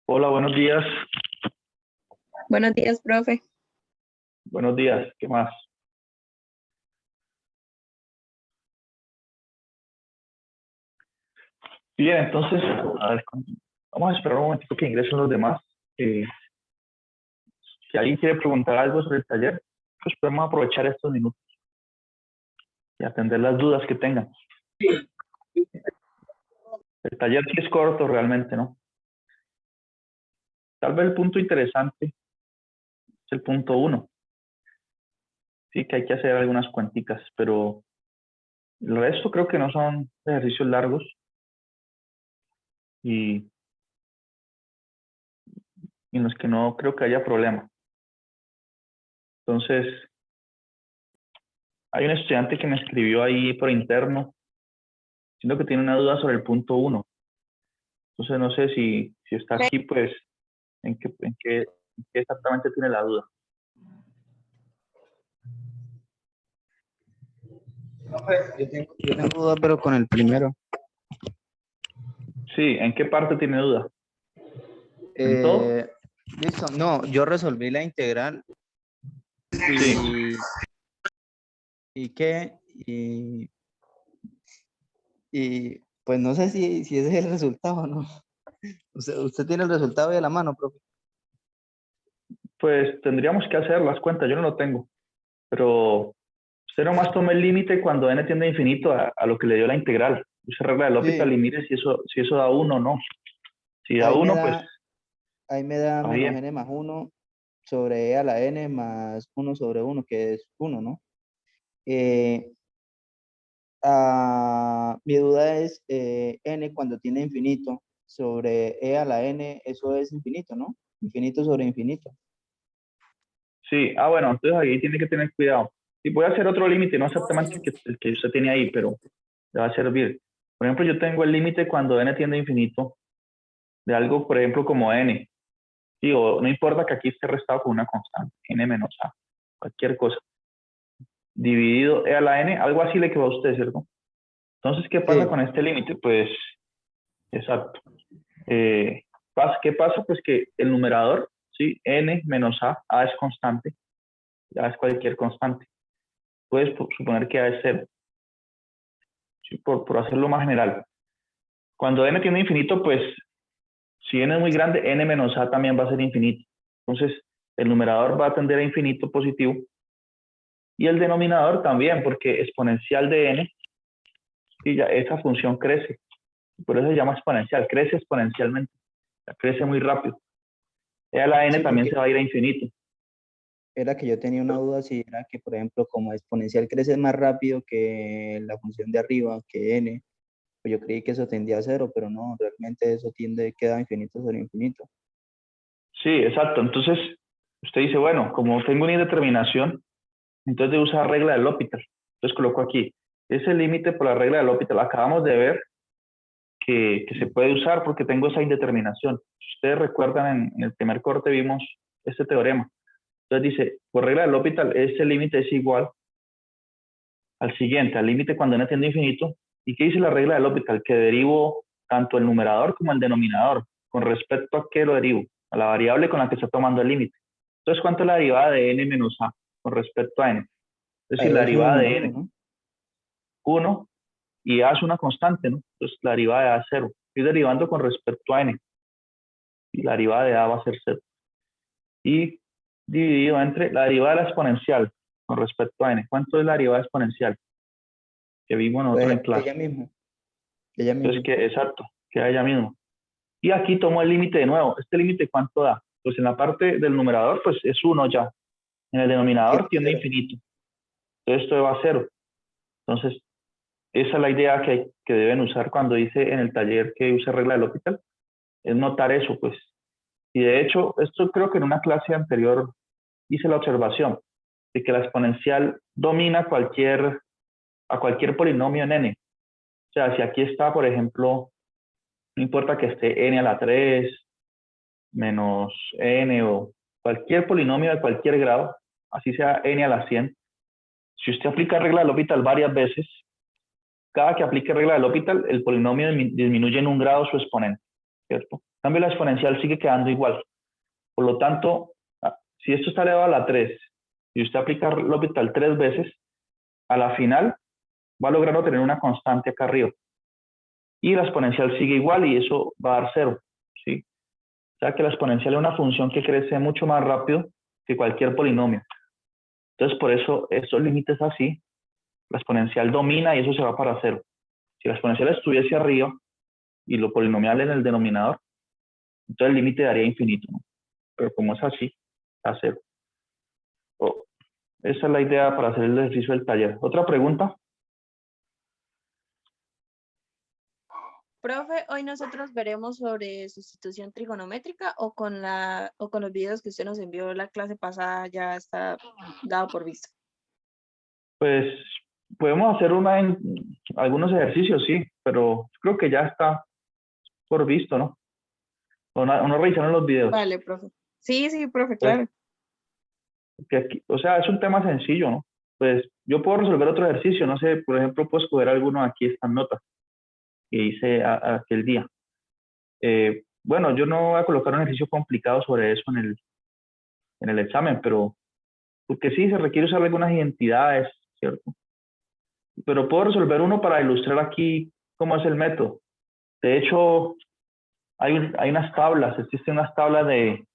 Hola, buenos días. Buenos días, profe. Buenos días. ¿Qué más? Bien, entonces, a ver, vamos a esperar un momentico que ingresen los demás. Eh, si alguien quiere preguntar algo sobre el taller, pues podemos aprovechar estos minutos y atender las dudas que tengan. El taller sí es corto realmente, ¿no? Tal vez el punto interesante es el punto 1. Sí, que hay que hacer algunas cuenticas, pero el resto creo que no son ejercicios largos y en los que no creo que haya problema. Entonces, hay un estudiante que me escribió ahí por interno, diciendo que tiene una duda sobre el punto 1. Entonces, no sé si está aquí, pues, ¿en qué exactamente tiene la duda? Yo tengo duda, pero con el primero. Sí, ¿en qué parte tiene duda? ¿En todo? Listo, no, yo resolví la integral Sí. y qué, y pues no sé si ese es el resultado, ¿no? Usted tiene el resultado ahí a la mano, profe. Pues tendríamos que hacer las cuentas, yo no lo tengo, pero usted nomás tome el límite cuando n tiende a infinito a lo que le dio la integral. Use regla del L'Hopital y Sí, mire si eso da 1 o no. Si da ahí me 1, pues da, ahí me da está menos bien. n más 1 sobre e a la n más 1 sobre 1, que es 1, ¿no? Eh, Mi duda es n cuando tiene infinito sobre e a la n, eso es infinito, ¿no? Infinito sobre infinito. Sí, bueno, entonces ahí tiene que tener cuidado. Y voy a hacer otro límite, no exactamente el que usted tiene ahí, pero le va a servir. Por ejemplo, yo tengo el límite cuando n tiende a infinito de algo, por ejemplo, como n. Sí, o no importa que aquí esté restado con una constante, n menos a, cualquier cosa. Dividido e a la n, algo así le quedó a usted, ¿cierto? Entonces, ¿qué pasa Sí, con este límite? Pues, exacto. ¿Qué pasa? Pues que el numerador, ¿sí? N menos a es constante, a es cualquier constante. Puedes suponer que a es 0, ¿sí? Por hacerlo más general. Cuando n tiene infinito, pues, si n es muy grande, n menos a también va a ser infinito. Entonces, el numerador va a tender a infinito positivo y el denominador también, porque exponencial de n, y ya esa función crece. Por eso se llama exponencial, crece exponencialmente, crece muy rápido. E a la n sí, también porque se va a ir a infinito. era que yo tenía una duda si era que, por ejemplo, como exponencial crece más rápido que la función de arriba, que n, pues yo creí que eso tendía a cero, pero no, realmente eso queda infinito sobre infinito. Sí, exacto. Entonces, usted dice, bueno, como tengo una indeterminación, entonces debo usar regla del L'Hopital. Entonces coloco aquí, ese límite por la regla del L'Hopital. Acabamos de ver que se puede usar porque tengo esa indeterminación. Si ustedes recuerdan, en el primer corte vimos este teorema. Entonces dice, por regla del L'Hopital, ese límite es igual al siguiente, al límite cuando n tiende a infinito. ¿Y qué dice la regla del L'Hopital? Que derivo tanto el numerador como el denominador. ¿Con respecto a qué lo derivo? A la variable con la que está tomando el límite. Entonces, ¿cuánto es la derivada de n menos a con respecto a n? Es decir, Ahí la es derivada uno, de n, ¿no? 1, y a es una constante, ¿no? Entonces, la derivada de a es 0. Estoy derivando con respecto a n, y la derivada de a va a ser 0. Y dividido entre la derivada de la exponencial con respecto a n. ¿Cuánto es la derivada exponencial? Que vimos nosotros Pues en clase. ella misma, ella Entonces, misma. exacto, queda ella mismo. Y aquí tomo el límite de nuevo. ¿Este límite cuánto da? Pues en la parte del numerador, pues es 1 ya. En el denominador Tiene tiende a cero. infinito. Entonces esto va a 0. Entonces, esa es la idea que deben usar cuando dice en el taller que use regla del L'Hopital. Es notar eso, pues. Y de hecho, esto creo que en una clase anterior hice la observación de que la exponencial domina a cualquier polinomio en n. O sea, si aquí está, por ejemplo, no importa que esté n a la 3, menos n o cualquier polinomio de cualquier grado, así sea n a la 100, si usted aplica regla del L'Hopital varias veces, cada que aplique regla del L'Hopital, el polinomio disminuye en un grado su exponente, ¿cierto? cambio, la exponencial sigue quedando igual. Por lo tanto, si esto está elevado a la 3 y usted aplica L'Hopital 3 veces, a la final va a lograr obtener una constante acá arriba. Y la exponencial sigue igual y eso va a dar 0. ¿Sí? O sea que la exponencial es una función que crece mucho más rápido que cualquier polinomio. Entonces, por eso estos límites así, la exponencial domina y eso se va para 0. Si la exponencial estuviese arriba y lo polinomial en el denominador, entonces el límite daría infinito, ¿no? Pero como es así, a 0. Esa es la idea para hacer el ejercicio del taller. ¿Otra pregunta? Profe, hoy nosotros veremos sobre sustitución trigonométrica o con los videos que usted nos envió la clase pasada ya está dado por visto. Pues podemos hacer algunos ejercicios, sí, pero creo que ya está por visto, ¿no? O no revisaron los videos. Vale, profe. Sí, profe, Pues, claro. o sea, es un tema sencillo, ¿no? Pues yo puedo resolver otro ejercicio, no sé, por ejemplo, puedo escoger alguno aquí, estas notas que hice aquel día. Bueno, yo no voy a colocar un ejercicio complicado sobre eso en el examen, pero porque sí se requiere usar algunas identidades, ¿cierto? Pero puedo resolver uno para ilustrar aquí cómo es el método. De hecho, hay unas tablas, existen unas tablas de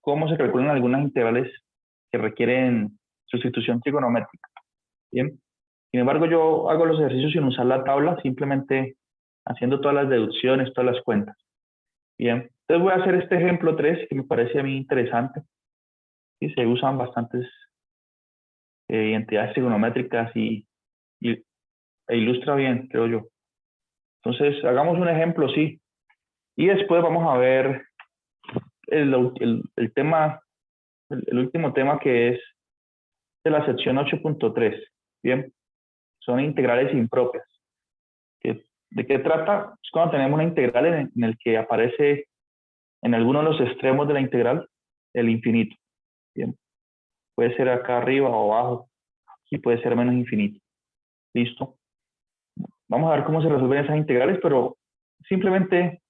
cómo se calculan algunas integrales que requieren sustitución trigonométrica. Bien. Sin embargo, yo hago los ejercicios sin usar la tabla, simplemente haciendo todas las deducciones, todas las cuentas. Bien. Entonces voy a hacer este ejemplo 3 que me parece a mí interesante. Y se usan bastantes identidades trigonométricas e ilustra bien, creo yo. Entonces, hagamos un ejemplo, sí. Y después vamos a ver el tema, el último tema, que es de la sección 8.3. Bien, son integrales impropias. ¿De qué trata? Es cuando tenemos una integral en el que aparece en alguno de los extremos de la integral el infinito. Bien, puede ser acá arriba o abajo y puede ser menos infinito. ¿Listo? Vamos a ver cómo se resuelven esas integrales, pero simplemente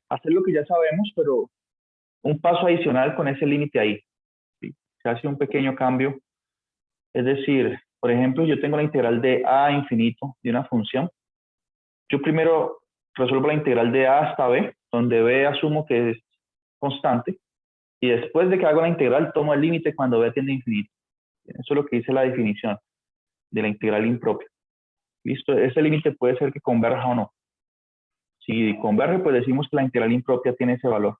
hacer lo que ya sabemos, pero un paso adicional con ese límite ahí. ¿Sí? Se hace un pequeño cambio. Es decir, por ejemplo, yo tengo la integral de a a infinito de una función. Yo primero resuelvo la integral de a hasta b, donde b asumo que es constante, y después de que hago la integral, tomo el límite cuando b tiende a infinito. Eso es lo que dice la definición de la integral impropia. ¿Listo? Ese límite puede ser que converja o no. Si converge, pues decimos que la integral impropia tiene ese valor.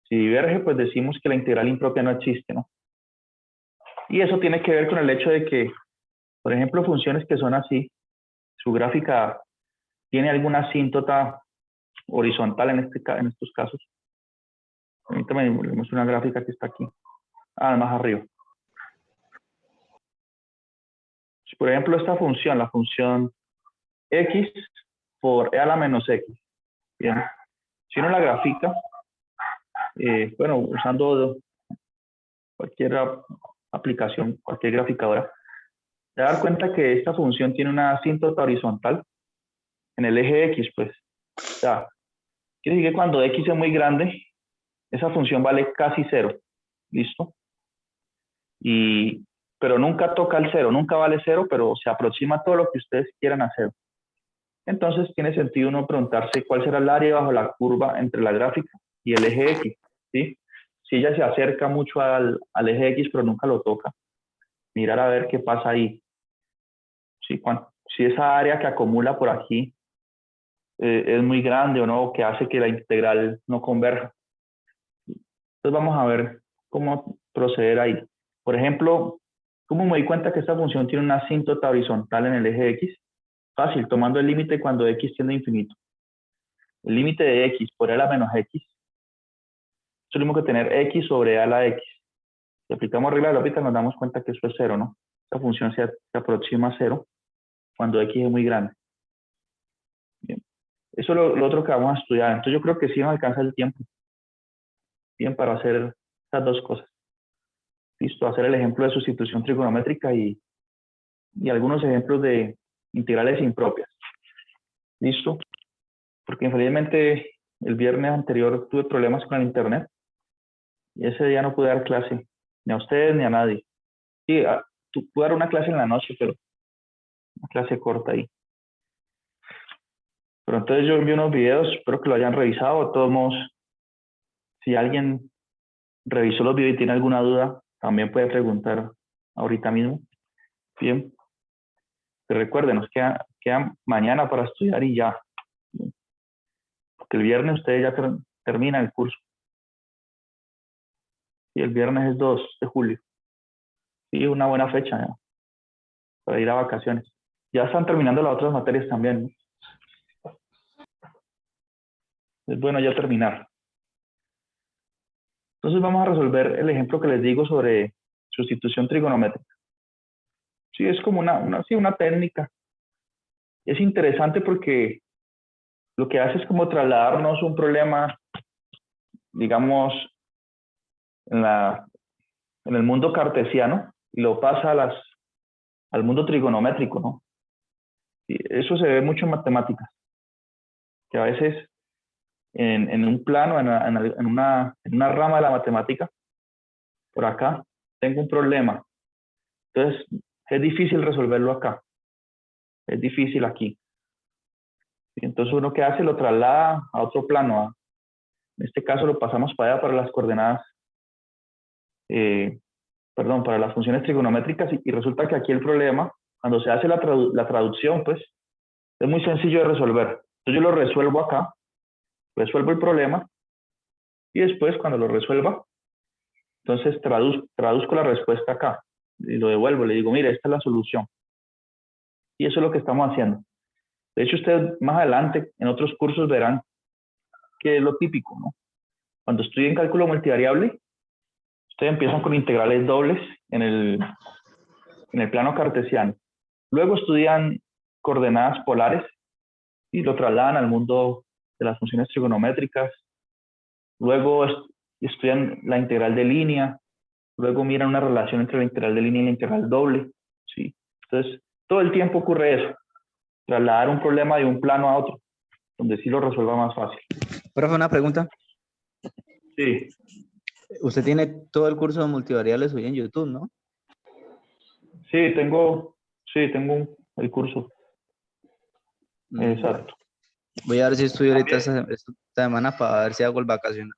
Si diverge, pues decimos que la integral impropia no existe, ¿no? Y eso tiene que ver con el hecho de que, por ejemplo, funciones que son así, su gráfica tiene alguna asíntota horizontal en estos casos. Permítame, le muestro una gráfica que está aquí. Más arriba. Por ejemplo, esta función, la función x por e a la menos x. Bien. Si uno la grafica, bueno, usando cualquier aplicación, cualquier graficadora, te das cuenta que esta función tiene una asíntota horizontal en el eje x, pues. O sea, quiere decir que cuando x es muy grande, esa función vale casi 0. ¿Listo? Pero nunca toca el 0, nunca vale 0, pero se aproxima a todo lo que ustedes quieran hacer. Entonces tiene sentido uno preguntarse cuál será el área bajo la curva entre la gráfica y el eje x. ¿Sí? Si ella se acerca mucho al eje x, pero nunca lo toca, mirar a ver qué pasa ahí. ¿Sí? Si esa área que acumula por aquí es muy grande o no, que hace que la integral no converja. Entonces vamos a ver cómo proceder ahí. Por ejemplo, ¿cómo me di cuenta que esta función tiene una asíntota horizontal en el eje x? Fácil, tomando el límite cuando x tiende a infinito. El límite de x por e a la menos x es lo mismo que tener x sobre e a la x. Si aplicamos regla de L'Hopital nos damos cuenta que eso es 0, ¿no? Esta función se aproxima a 0 cuando x es muy grande. Bien. Eso es lo otro que vamos a estudiar. Entonces yo creo que sí nos alcanza el tiempo. Bien, para hacer estas dos cosas. Listo, hacer el ejemplo de sustitución trigonométrica y algunos ejemplos de integrales impropias. Listo, porque infelizmente el viernes anterior tuve problemas con el internet y ese día no pude dar clase, ni a ustedes ni a nadie. Sí, pude dar una clase en la noche, pero una clase corta ahí. Pero entonces yo envié unos videos, espero que lo hayan revisado. De todos modos, si alguien revisó los videos y tiene alguna duda, también puede preguntar ahorita mismo. Bien. Pero recuerden, nos queda mañana para estudiar y ya. Porque el viernes ustedes ya terminan el curso. Y el viernes es 2 de julio. Sí, una buena fecha ya, para ir a vacaciones. Ya están terminando las otras materias también, ¿no? Es bueno ya terminar. Entonces vamos a resolver el ejemplo que les digo sobre sustitución trigonométrica. Sí, es como una técnica. Es interesante porque lo que hace es como trasladarnos un problema, digamos, en el mundo cartesiano y lo pasa al mundo trigonométrico, ¿no? Y eso se ve mucho en matemáticas, que a veces en un plano, en una rama de la matemática, por acá, tengo un problema. Entonces, es difícil resolverlo acá. Es difícil aquí. Y entonces uno que hace lo traslada a otro plano. En este caso lo pasamos para allá, para las coordenadas, para las funciones trigonométricas y resulta que aquí el problema, cuando se hace la traducción, pues es muy sencillo de resolver. Entonces yo lo resuelvo acá, resuelvo el problema y después cuando lo resuelva, entonces traduzco la respuesta acá y lo devuelvo, le digo, mire, esta es la solución. Y eso es lo que estamos haciendo. De hecho, ustedes más adelante en otros cursos verán que es lo típico, ¿no? Cuando estudien cálculo multivariable, ustedes empiezan con integrales dobles en el plano cartesiano. Luego estudian coordenadas polares y lo trasladan al mundo de las funciones trigonométricas. Luego estudian la integral de línea. Luego miran una relación entre la integral de línea y la integral doble. ¿Sí? Entonces, todo el tiempo ocurre eso. Trasladar un problema de un plano a otro, donde sí lo resuelva más fácil. Profe, una pregunta. Sí. Usted tiene todo el curso de multivariables hoy en YouTube, ¿no? Sí, tengo el curso. Exacto. Voy a ver si estudio ahorita esta semana para ver si hago el vacacional.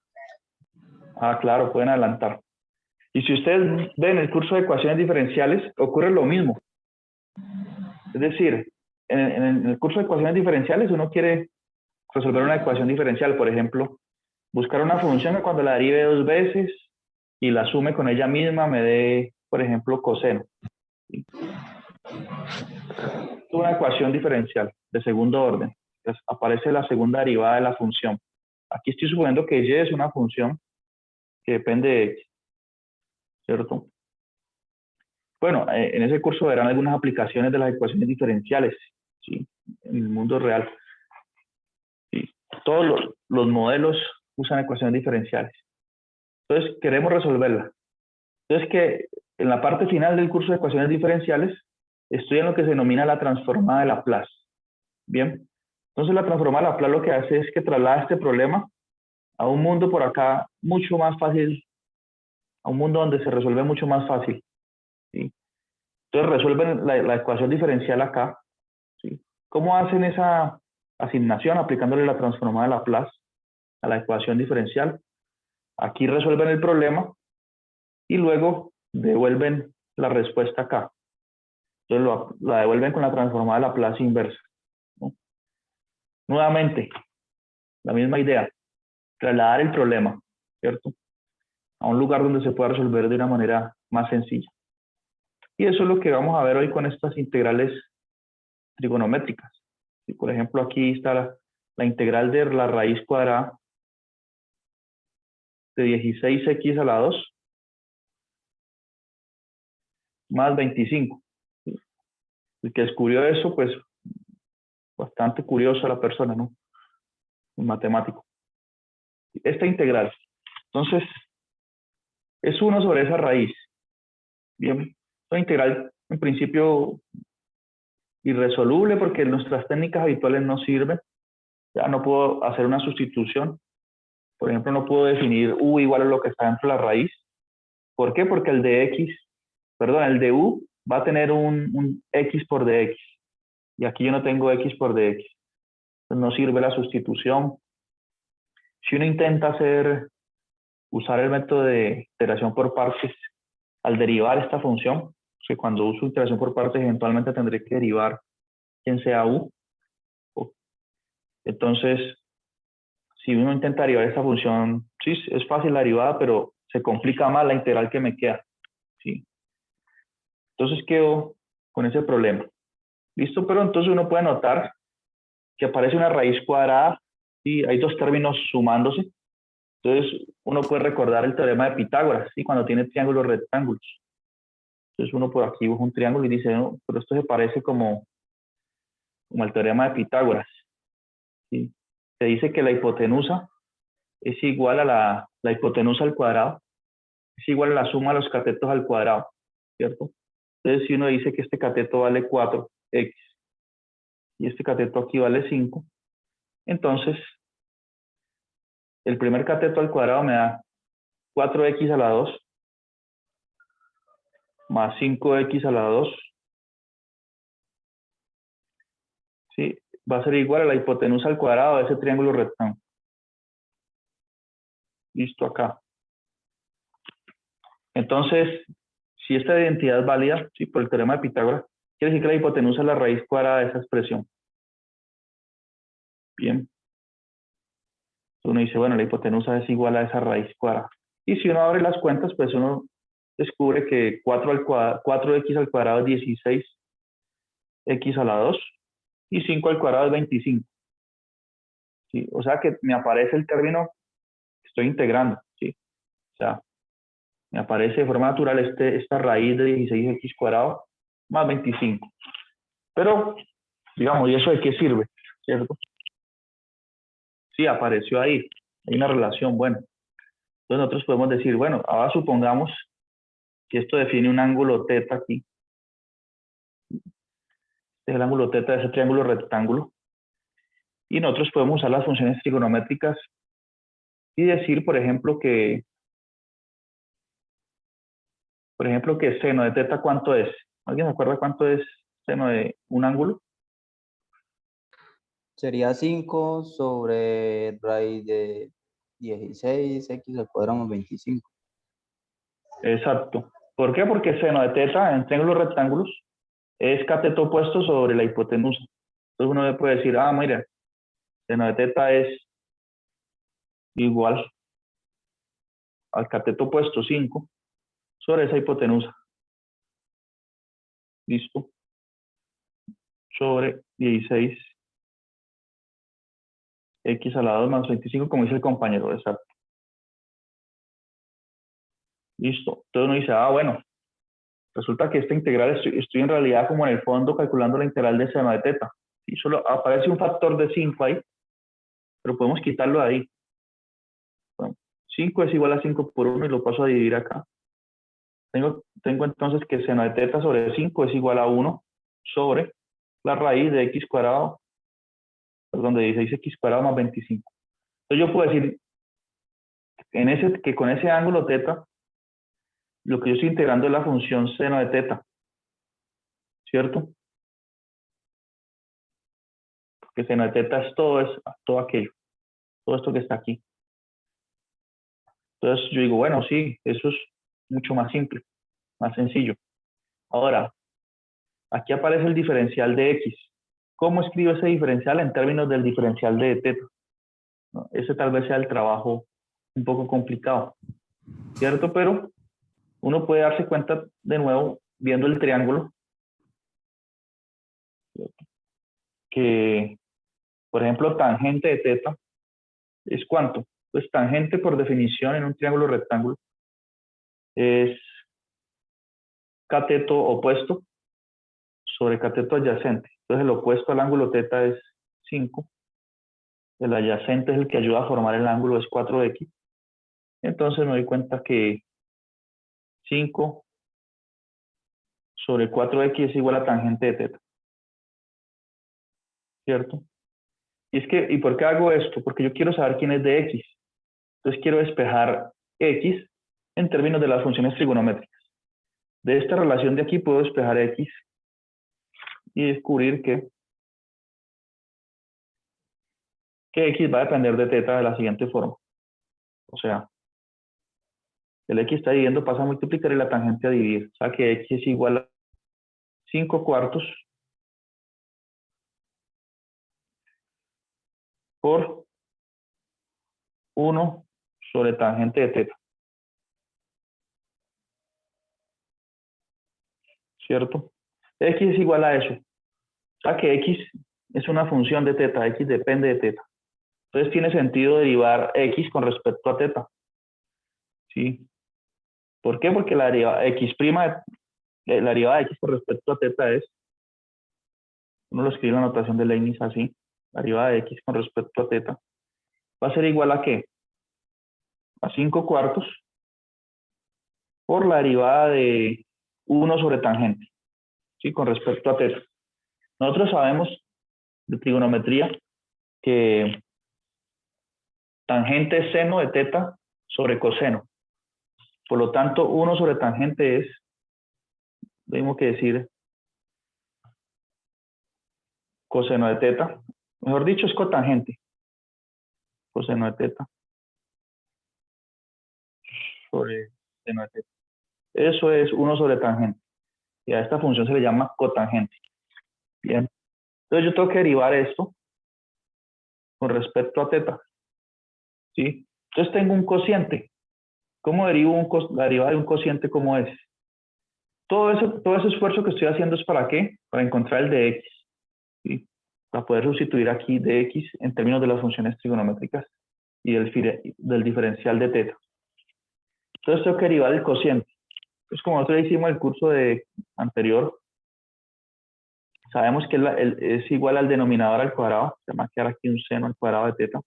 Ah, claro, pueden adelantar. Y si ustedes ven el curso de ecuaciones diferenciales, ocurre lo mismo. Es decir, en el curso de ecuaciones diferenciales uno quiere resolver una ecuación diferencial, por ejemplo, buscar una función que cuando la derive 2 veces y la sume con ella misma me dé, por ejemplo, coseno. Una ecuación diferencial de segundo orden. Entonces, aparece la segunda derivada de la función. Aquí estoy suponiendo que y es una función que depende de x, ¿cierto? Bueno, en ese curso verán algunas aplicaciones de las ecuaciones diferenciales, ¿sí? En el mundo real. ¿Sí? Todos los modelos usan ecuaciones diferenciales. Entonces, queremos resolverla. Entonces, que en la parte final del curso de ecuaciones diferenciales, estudian lo que se denomina la transformada de Laplace. Bien. Entonces, la transformada de Laplace lo que hace es que traslada este problema a un mundo por acá mucho más fácil, a un mundo donde se resuelve mucho más fácil. ¿Sí? Entonces, resuelven la ecuación diferencial acá. ¿Sí? ¿Cómo hacen esa asignación? Aplicándole la transformada de Laplace a la ecuación diferencial. Aquí resuelven el problema y luego devuelven la respuesta acá. Entonces la devuelven con la transformada de Laplace inversa, ¿no? Nuevamente, la misma idea, trasladar el problema, ¿cierto? A un lugar donde se pueda resolver de una manera más sencilla. Y eso es lo que vamos a ver hoy con estas integrales trigonométricas. Si, por ejemplo, aquí está la integral de la raíz cuadrada de 16x a la 2 más 25. El que descubrió eso, pues, bastante curioso la persona, ¿no? Un matemático. Esta integral. Entonces, es 1 sobre esa raíz. Bien, una integral en principio irresoluble porque nuestras técnicas habituales no sirven. Ya no puedo hacer una sustitución. Por ejemplo, no puedo definir u igual a lo que está dentro de la raíz. ¿Por qué? Porque el de x, perdón, el de u va a tener un x por dx. Y aquí yo no tengo x por dx. Entonces no sirve la sustitución. Si uno intenta usar el método de iteración por partes al derivar esta función, que cuando uso iteración por partes eventualmente tendré que derivar quien sea u. Entonces, si uno intenta derivar esta función, sí, es fácil la derivada, pero se complica más la integral que me queda. ¿Sí? Entonces quedo con ese problema. ¿Listo? Pero entonces uno puede notar que aparece una raíz cuadrada y hay dos términos sumándose. Entonces uno puede recordar el teorema de Pitágoras, ¿sí? Cuando tiene triángulos rectángulos. Entonces uno por aquí dibuja un triángulo y dice, no, pero esto se parece como el teorema de Pitágoras. ¿Sí? Se dice que la hipotenusa es igual a la hipotenusa al cuadrado, es igual a la suma de los catetos al cuadrado, ¿cierto? Entonces si uno dice que este cateto vale 4x y este cateto aquí vale 5, entonces el primer cateto al cuadrado me da 4x a la 2 más 5x a la 2, ¿sí? Va a ser igual a la hipotenusa al cuadrado de ese triángulo rectángulo. Listo acá. Entonces, si esta identidad es válida, ¿sí? Por el teorema de Pitágoras, quiere decir que la hipotenusa es la raíz cuadrada de esa expresión. Bien. Uno dice, bueno, la hipotenusa es igual a esa raíz cuadrada. Y si uno abre las cuentas, pues uno descubre que 4x al cuadrado es 16x a la 2 y 5 al cuadrado es 25. ¿Sí? O sea que me aparece el término que estoy integrando. ¿Sí? O sea, me aparece de forma natural esta raíz de 16x cuadrado más 25. Pero, digamos, ¿y eso de qué sirve? ¿Cierto? Sí, apareció ahí. Hay una relación, bueno. Entonces nosotros podemos decir, bueno, ahora supongamos que esto define un ángulo θ aquí. Este es el ángulo θ de ese triángulo rectángulo. Y nosotros podemos usar las funciones trigonométricas y decir, por ejemplo, que seno de θ, ¿cuánto es? ¿Alguien se acuerda cuánto es seno de un ángulo? Sería 5 sobre raíz de 16x al cuadrado más 25. Exacto. ¿Por qué? Porque seno de θ en triángulos rectángulos es cateto opuesto sobre la hipotenusa. Entonces uno puede decir, ah, mira, seno de θ es igual al cateto opuesto 5 sobre esa hipotenusa. Listo. Sobre 16x a la 2 más 25, como dice el compañero, exacto. Listo. Entonces uno dice, ah, bueno, resulta que esta integral estoy en realidad como en el fondo calculando la integral de seno de θ. Y solo aparece un factor de 5 ahí, pero podemos quitarlo de ahí. Bueno, 5 es igual a 5 por 1 y lo paso a dividir acá. Tengo entonces que seno de θ sobre 5 es igual a 1 sobre la raíz de x cuadrado, perdón, de 16x cuadrado más 25. Entonces yo puedo decir que con ese ángulo θ, lo que yo estoy integrando es la función seno de θ, ¿cierto? Porque seno de θ es todo aquello, todo esto que está aquí. Entonces yo digo, bueno, sí, eso es mucho más simple, más sencillo. Ahora, aquí aparece el diferencial de x. ¿Cómo escribo ese diferencial en términos del diferencial de θ? ¿No? Ese tal vez sea el trabajo un poco complicado, ¿cierto? Pero uno puede darse cuenta de nuevo, viendo el triángulo, que, por ejemplo, tangente de θ es ¿cuánto? Pues tangente por definición en un triángulo rectángulo es cateto opuesto sobre cateto adyacente. Entonces el opuesto al ángulo θ es 5, el adyacente es el que ayuda a formar el ángulo, es 4x. Entonces me doy cuenta que 5 sobre 4x es igual a tangente de θ, ¿cierto? ¿Y por qué hago esto? Porque yo quiero saber quién es de X. Entonces quiero despejar X en términos de las funciones trigonométricas. De esta relación de aquí puedo despejar X y descubrir que X va a depender de teta de la siguiente forma. O sea, el X está dividiendo, pasa a multiplicar y la tangente a dividir. O sea que X es igual a 5 cuartos por 1 sobre tangente de teta. ¿Cierto? X es igual a eso. O sea que X es una función de teta, X depende de teta. Entonces tiene sentido derivar X con respecto a teta. ¿Sí? ¿Por qué? Porque la derivada X la derivada de X con respecto a teta es, uno lo escribe en la notación de Leibniz así, la derivada de X con respecto a teta va a ser igual a ¿qué? A 5 cuartos por la derivada de 1 sobre tangente, ¿sí? Con respecto a teta. Nosotros sabemos de trigonometría que tangente es seno de teta sobre coseno. Por lo tanto, 1 sobre tangente es, lo mismo que decir coseno de teta. Mejor dicho, es cotangente. Coseno de teta sobre seno de teta. Eso es 1 sobre tangente. Y a esta función se le llama cotangente. Bien. Entonces yo tengo que derivar esto con respecto a teta. ¿Sí? Entonces tengo un cociente. ¿Cómo derivo la derivada de un cociente como ese? Todo ese esfuerzo que estoy haciendo es ¿para qué? Para encontrar el de X. ¿Sí? Para poder sustituir aquí de X en términos de las funciones trigonométricas y del diferencial de teta. Entonces tengo que derivar el cociente. Pues como nosotros hicimos el curso anterior, sabemos que es igual al denominador al cuadrado. Se va a quedar aquí un seno al cuadrado de teta.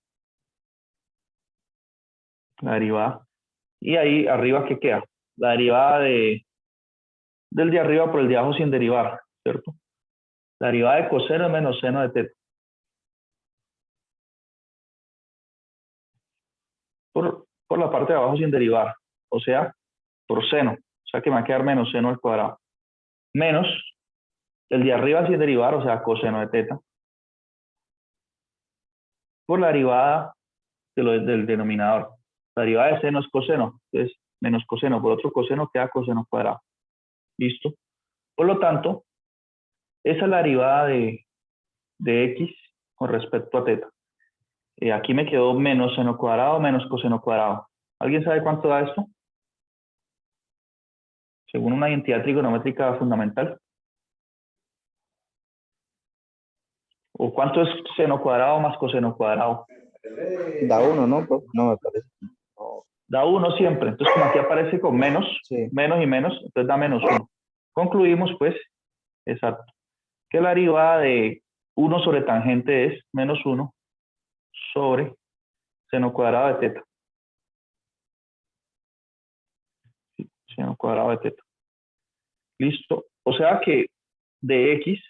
La derivada. Y ahí arriba, ¿qué queda? La derivada del de arriba por el de abajo sin derivar, ¿cierto? La derivada de coseno es menos seno de teta. Por la parte de abajo sin derivar. O sea, por seno. O sea que me va a quedar menos seno al cuadrado. Menos el de arriba sin derivar, o sea, coseno de teta. Por la derivada del denominador. La derivada de seno es coseno. Entonces, menos coseno por otro coseno queda coseno cuadrado. ¿Listo? Por lo tanto, esa es la derivada de X con respecto a teta. Aquí me quedó menos seno cuadrado menos coseno cuadrado. ¿Alguien sabe cuánto da esto? Según una identidad trigonométrica fundamental. ¿O cuánto es seno cuadrado más coseno cuadrado? Da 1, ¿no? No me parece. No. Da 1 siempre. Entonces, como aquí aparece con menos, Sí. menos y menos, entonces da menos 1. Concluimos, pues, exacto, que la derivada de 1 sobre tangente es menos 1 sobre seno cuadrado de teta. Seno cuadrado de teta. Listo. O sea que de X,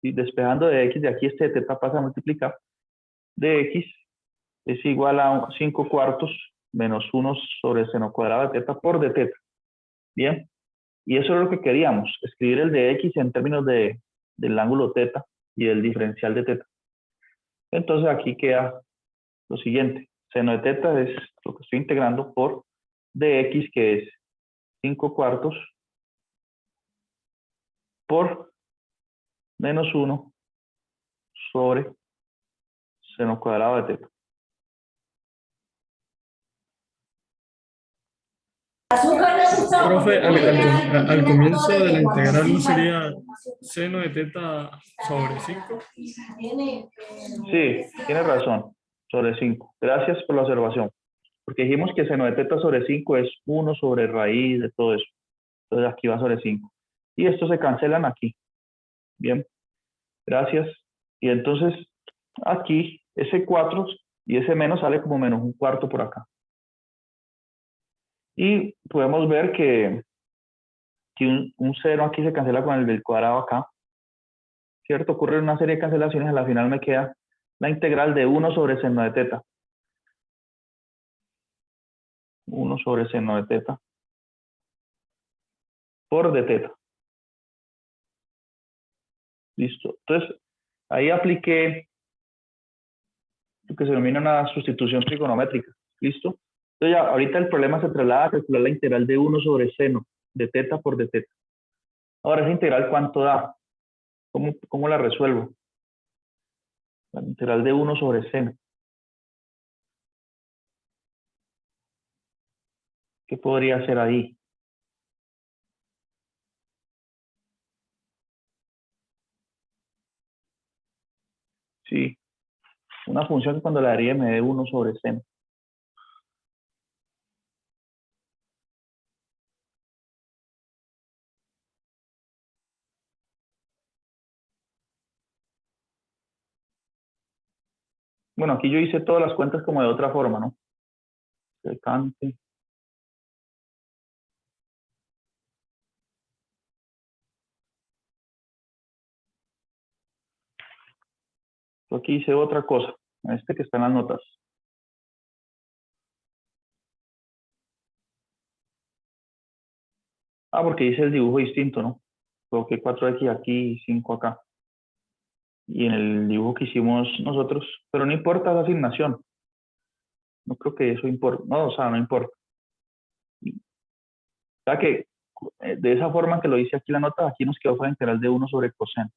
y despejando de X, de aquí este de teta pasa a multiplicar, de X es igual a 5 cuartos menos 1 sobre seno cuadrado de teta por de teta. Bien. Y eso es lo que queríamos, escribir el de X en términos del ángulo teta y del diferencial de teta. Entonces aquí queda lo siguiente. Seno de teta es lo que estoy integrando por dx, que es 5 cuartos por menos 1 sobre seno cuadrado de teta. Profe, al comienzo de la integral no sería seno de teta sobre 5. Sí, tienes razón, sobre 5. Gracias por la observación. Porque dijimos que seno de teta sobre 5 es 1 sobre raíz de todo eso. Entonces aquí va sobre 5. Y estos se cancelan aquí. Bien, gracias. Y entonces aquí ese 4 y ese menos sale como menos un cuarto por acá. Y podemos ver que un 0 aquí se cancela con el del cuadrado acá. ¿Cierto? Ocurre una serie de cancelaciones, a la final me queda la integral de 1 sobre seno de teta. 1 sobre seno de teta por de teta. Listo. Entonces, ahí apliqué lo que se denomina una sustitución trigonométrica. ¿Listo? Entonces, ya, ahorita el problema se traslada a calcular la integral de 1 sobre seno de teta por de teta. Ahora, esa integral, ¿cuánto da? ¿Cómo la resuelvo? La integral de 1 sobre seno. ¿Qué podría hacer ahí? Sí, una función que cuando la derive me dé 1 sobre seno. Bueno, aquí yo hice todas las cuentas como de otra forma, ¿no? Secante. Yo aquí hice otra cosa, este que está en las notas. Ah, porque hice el dibujo distinto, ¿no? Coloqué 4x aquí y 5 acá. Y en el dibujo que hicimos nosotros, pero no importa esa asignación. No creo que eso importa. No, o sea, no importa. O sea que de esa forma que lo hice aquí la nota, aquí nos quedó fue la integral de 1 sobre coseno.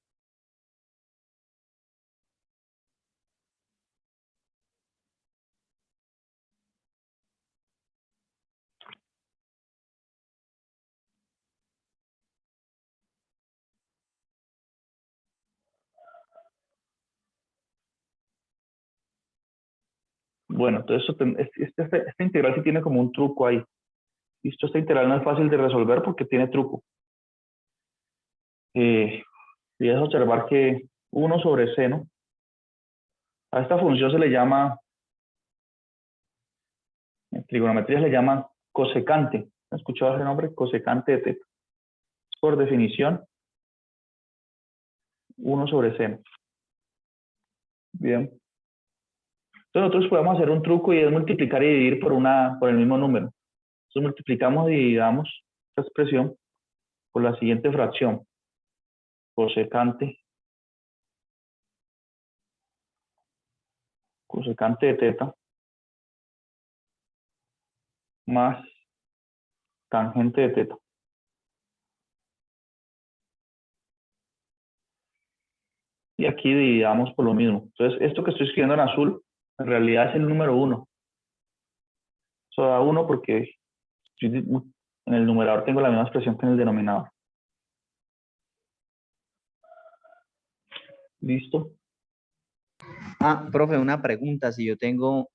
Bueno, entonces esta integral sí tiene como un truco ahí. Listo, esta integral no es fácil de resolver porque tiene truco. Y es observar que 1 sobre seno, a esta función se le llama, en trigonometría se le llama cosecante. ¿Han escuchado ese nombre? Cosecante de teta. Por definición, 1 sobre seno. Bien. Entonces nosotros podemos hacer un truco y es multiplicar y dividir por el mismo número. Entonces multiplicamos y dividamos esta expresión por la siguiente fracción. Cosecante de teta más tangente de teta. Y aquí dividamos por lo mismo. Entonces, esto que estoy escribiendo en azul, en realidad es el número 1. Eso da 1 porque en el numerador tengo la misma expresión que en el denominador. ¿Listo? Ah, profe, una pregunta. Si yo tengo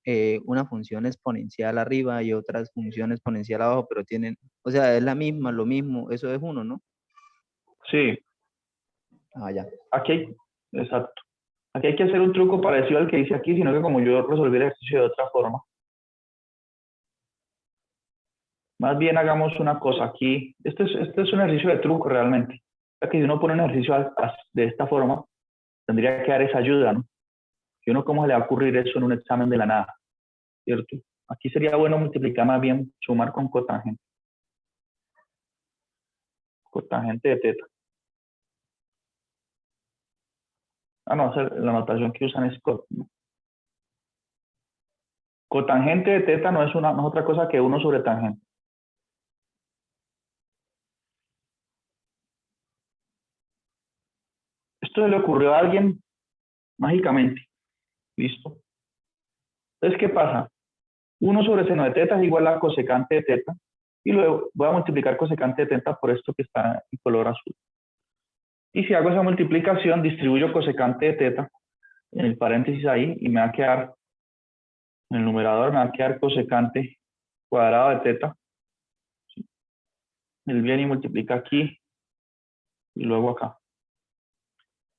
una función exponencial arriba y otra función exponencial abajo, pero tienen, o sea, es la misma, lo mismo, eso es uno, ¿no? Sí, Ah, ya. aquí hay, exacto. Aquí hay que hacer un truco parecido al que hice aquí, sino que como yo resolví el ejercicio de otra forma. Más bien hagamos una cosa aquí. Este es un ejercicio de truco realmente. Ya que si uno pone un ejercicio de esta forma, tendría que dar esa ayuda, ¿no? Y uno cómo se le va a ocurrir eso en un examen de la nada, ¿cierto? Aquí sería bueno multiplicar más bien, sumar con cotangente. Cotangente de teta. Ah, no, la notación que usan es cotangente de teta no es otra cosa que 1 sobre tangente. Esto se le ocurrió a alguien mágicamente. ¿Listo? Entonces, ¿qué pasa? 1 sobre seno de teta es igual a cosecante de teta. Y luego voy a multiplicar cosecante de teta por esto que está en color azul. Y si hago esa multiplicación, distribuyo cosecante de teta en el paréntesis ahí y me va a quedar, en el numerador me va a quedar cosecante cuadrado de teta. Él viene y multiplica aquí y luego acá.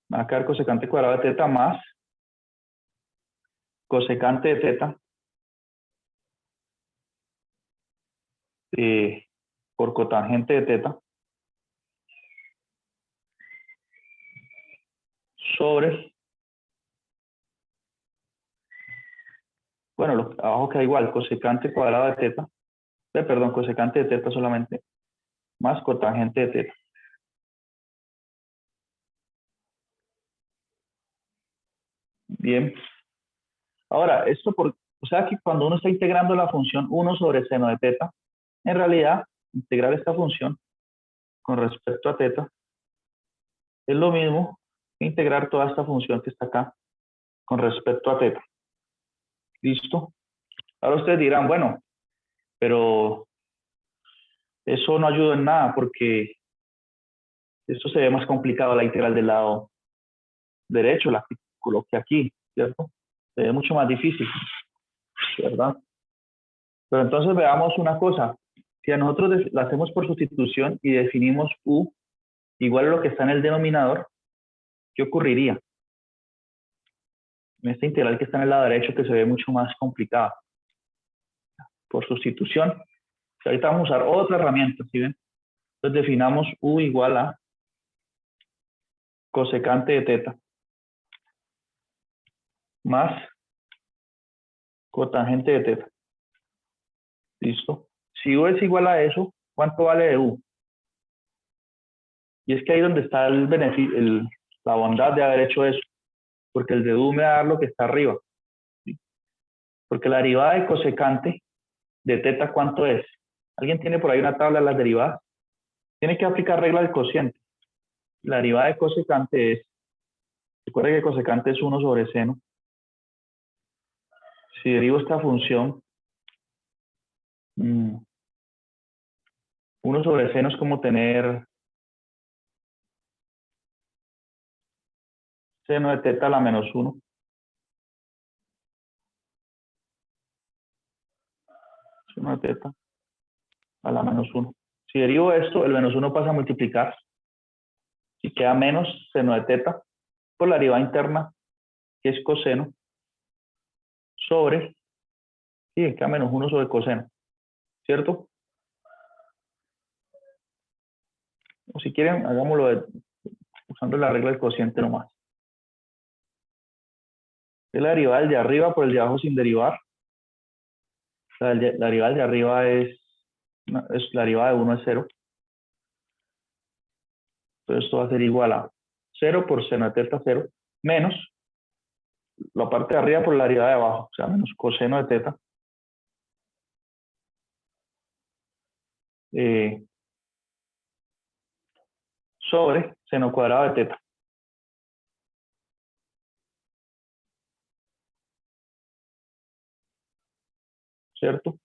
Me va a quedar cosecante cuadrado de teta más cosecante de teta por cotangente de teta sobre bueno, abajo queda igual, cosecante cuadrado de teta, perdón, cosecante de teta solamente, más cotangente de teta. Bien. Ahora, o sea que cuando uno está integrando la función 1 sobre seno de teta, en realidad, integrar esta función con respecto a teta es lo mismo que integrar toda esta función que está acá con respecto a teta. ¿Listo? Ahora ustedes dirán, bueno, pero eso no ayuda en nada porque esto se ve más complicado la integral del lado derecho, la que coloqué aquí, ¿cierto? Se ve mucho más difícil, ¿verdad? Pero entonces veamos una cosa. Si a nosotros la hacemos por sustitución y definimos u igual a lo que está en el denominador, ¿qué ocurriría? En esta integral que está en el lado derecho que se ve mucho más complicada. Por sustitución, ahorita vamos a usar otra herramienta, ¿sí ven? Entonces definamos u igual a cosecante de teta más cotangente de teta. ¿Listo? Si u es igual a eso, ¿cuánto vale de u? Y es que ahí donde está el beneficio, la bondad de haber hecho eso, porque el de u me va a dar lo que está arriba. ¿Sí? Porque la derivada de cosecante de teta, ¿cuánto es? ¿Alguien tiene por ahí una tabla de las derivadas? Tiene que aplicar regla del cociente. La derivada de cosecante es, recuerda que cosecante es 1 sobre seno. Si derivo esta función, 1 sobre seno es como tener seno de teta a la menos 1. Seno de teta a la menos 1. Si derivo esto, el menos 1 pasa a multiplicar y queda menos seno de teta por la derivada interna, que es coseno, sobre, y queda menos 1 sobre coseno, ¿cierto? O si quieren, hagámoslo usando la regla del cociente nomás. Es la derivada del de arriba por el de abajo sin derivar. La derivada del de arriba es la derivada de 1 es 0. Entonces esto va a ser igual a 0 por seno de teta 0 menos la parte de arriba por la derivada de abajo, o sea, menos coseno de teta. Sobre seno cuadrado de teta. ¿Cierto?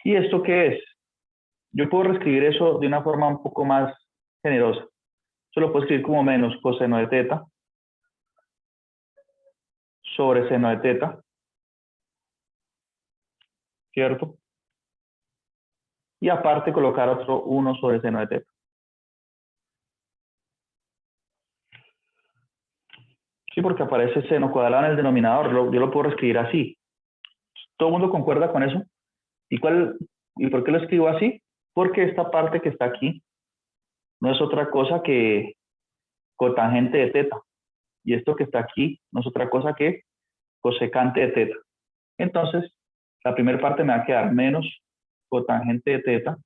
¿Y esto qué es? Yo puedo reescribir eso de una forma un poco más generosa. Eso lo puedo escribir como menos coseno de teta sobre seno de teta. ¿Cierto? Y aparte colocar otro 1 sobre seno de teta. Sí, porque aparece seno cuadrado en el denominador. Yo lo puedo reescribir así. ¿Todo el mundo concuerda con eso? ¿Y por qué lo escribo así? Porque esta parte que está aquí no es otra cosa que cotangente de teta. Y esto que está aquí no es otra cosa que cosecante de teta. Entonces, la primera parte me va a quedar menos cotangente de teta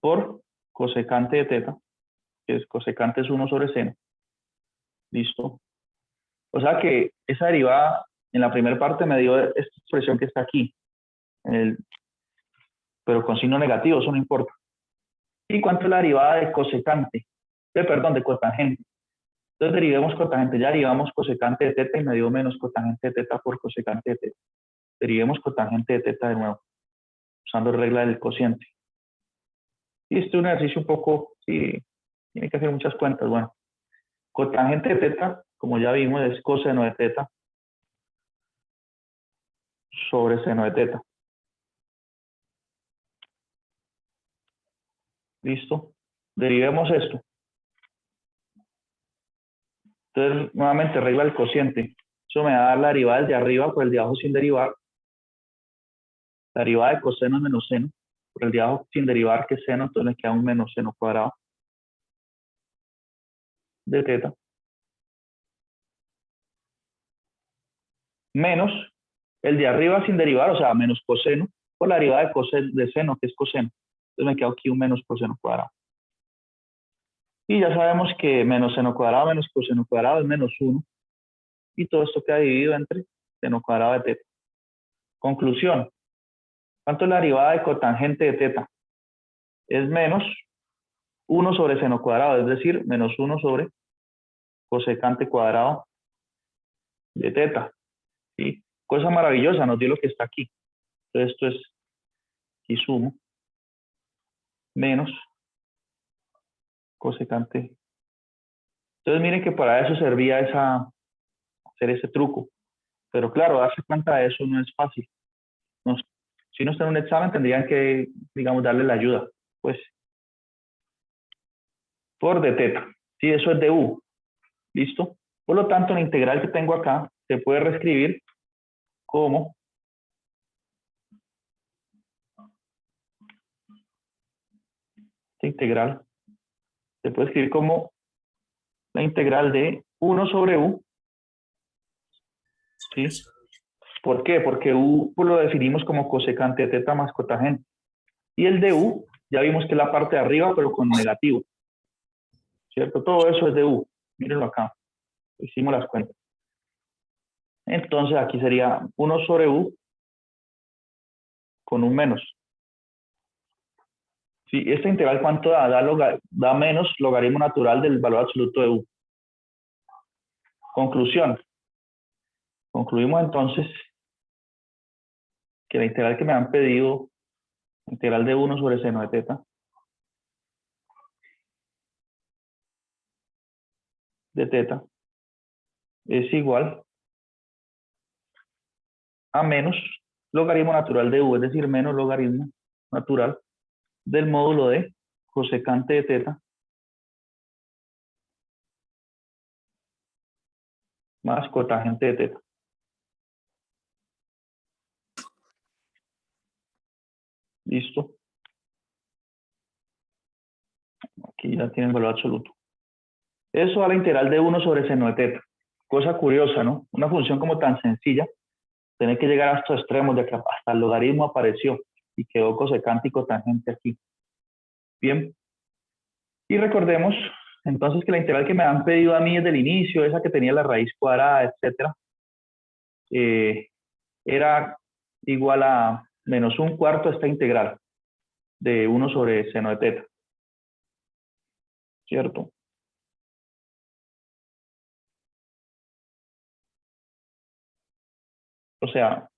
por cosecante de teta, que es cosecante es 1 sobre seno. ¿Listo? O sea que esa derivada en la primera parte me dio esta expresión que está aquí, pero con signo negativo, eso no importa. ¿Y cuánto es la derivada de cosecante? De cotangente. Entonces derivemos cotangente, ya derivamos cosecante de teta y me dio menos cotangente de teta por cosecante de teta. Derivemos cotangente de teta de nuevo, usando regla del cociente. Y este es un ejercicio un poco, sí, tiene que hacer muchas cuentas. Bueno, cotangente de teta, como ya vimos, es coseno de teta sobre seno de teta. ¿Listo? Derivemos esto. Entonces, nuevamente, regla del cociente. Eso me va a dar la derivada del de arriba por el de abajo sin derivar. La derivada de coseno es menos seno. Por el de abajo sin derivar, que es seno, entonces me queda un menos seno cuadrado de teta. menos el de arriba sin derivar, o sea, menos coseno, por la derivada de seno, que es coseno. Entonces me queda aquí un menos coseno cuadrado. Y ya sabemos que menos seno cuadrado menos coseno cuadrado es menos 1. Y todo esto queda dividido entre seno cuadrado de teta. Conclusión. ¿Cuánto es la derivada de cotangente de teta? Es menos 1 sobre seno cuadrado, es decir, menos 1 sobre cosecante cuadrado de teta. ¿Sí? Cosa maravillosa, nos dio lo que está aquí. Entonces esto es, aquí sumo, menos cosecante. Entonces miren que para eso servía hacer ese truco. Pero claro, darse cuenta de eso no es fácil. Si no está en un examen tendrían que, digamos, darle la ayuda. Pues, por de teta. Sí, eso es de u. ¿Listo? Por lo tanto, la integral que tengo acá se puede reescribir como esta integral se puede escribir como la integral de 1 sobre u. ¿Sí? ¿Por qué? Porque u pues, lo definimos como cosecante de teta más cotangente. Y el de u, ya vimos que es la parte de arriba, pero con negativo. ¿Cierto? Todo eso es de u. Mírenlo acá. Hicimos las cuentas. Entonces aquí sería 1 sobre u con un menos. Sí, esta integral ¿cuánto da? Da menos logaritmo natural del valor absoluto de u. Conclusión. Concluimos entonces que la integral que me han pedido, integral de 1 sobre seno de teta, es igual a menos logaritmo natural de u, es decir, menos logaritmo natural del módulo de cosecante de teta más cotangente de teta. Listo. Aquí ya tienen valor absoluto. Eso a la integral de 1 sobre seno de teta. Cosa curiosa, ¿no? Una función como tan sencilla, tener que llegar a estos extremos de que hasta el logaritmo apareció y quedó cosecante y cotangente aquí. Bien. Y recordemos entonces que la integral que me han pedido a mí desde el inicio, esa que tenía la raíz cuadrada, etcétera, era igual a menos un cuarto esta integral de 1 sobre seno de teta. ¿Cierto? O sea,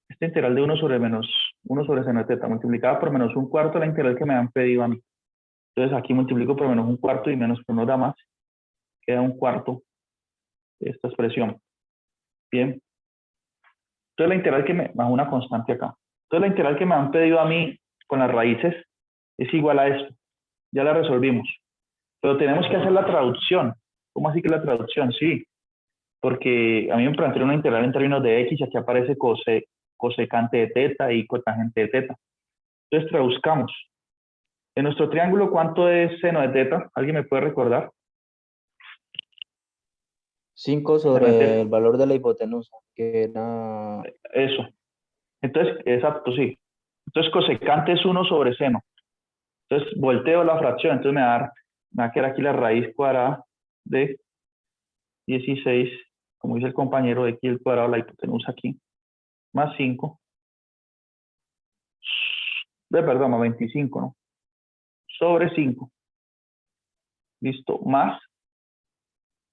esta integral de 1 sobre seno de teta multiplicada por menos un cuarto la integral que me han pedido a mí. Entonces aquí multiplico por menos un cuarto y menos por no da más. Queda un cuarto de esta expresión. Bien. Entonces la integral que más una constante acá. Entonces la integral que me han pedido a mí con las raíces es igual a esto. Ya la resolvimos. Pero tenemos que hacer la traducción. ¿Cómo así que la traducción? Sí. Porque a mí me plantearon una integral en términos de x y aquí aparece cosecante de teta y cotangente de teta. Entonces traduzcamos. En nuestro triángulo, ¿cuánto es seno de teta? ¿Alguien me puede recordar? 5 sobre el valor de la hipotenusa, que era... Eso. Entonces, exacto, sí. Entonces, cosecante es 1 sobre seno. Entonces, volteo la fracción. Entonces, me va a quedar aquí la raíz cuadrada de 16, como dice el compañero, de aquí el cuadrado, la hipotenusa aquí, más 5. Perdón, más 25, ¿no? Sobre 5. Listo. Más.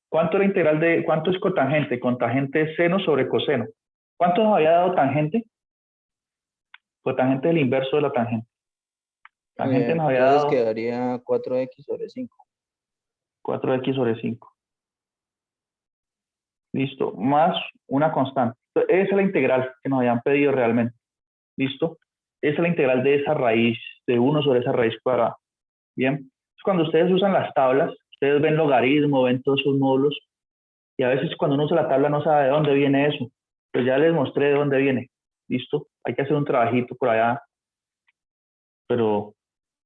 ¿Cuánto es la integral de, cuánto es cotangente? Cotangente es seno sobre coseno. ¿Cuánto nos había dado tangente? Cotangente es el inverso de la tangente. Tangente nos había entonces dado quedaría 4x sobre 5. 4x sobre 5. Listo. Más una constante. Esa es la integral que nos habían pedido realmente. ¿Listo? Esa es la integral de esa raíz, de 1 sobre esa raíz cuadrada. Bien. Cuando ustedes usan las tablas, ustedes ven logaritmo, ven todos sus módulos, y a veces cuando uno usa la tabla no sabe de dónde viene eso. Pues ya les mostré de dónde viene. ¿Listo? Hay que hacer un trabajito por allá, pero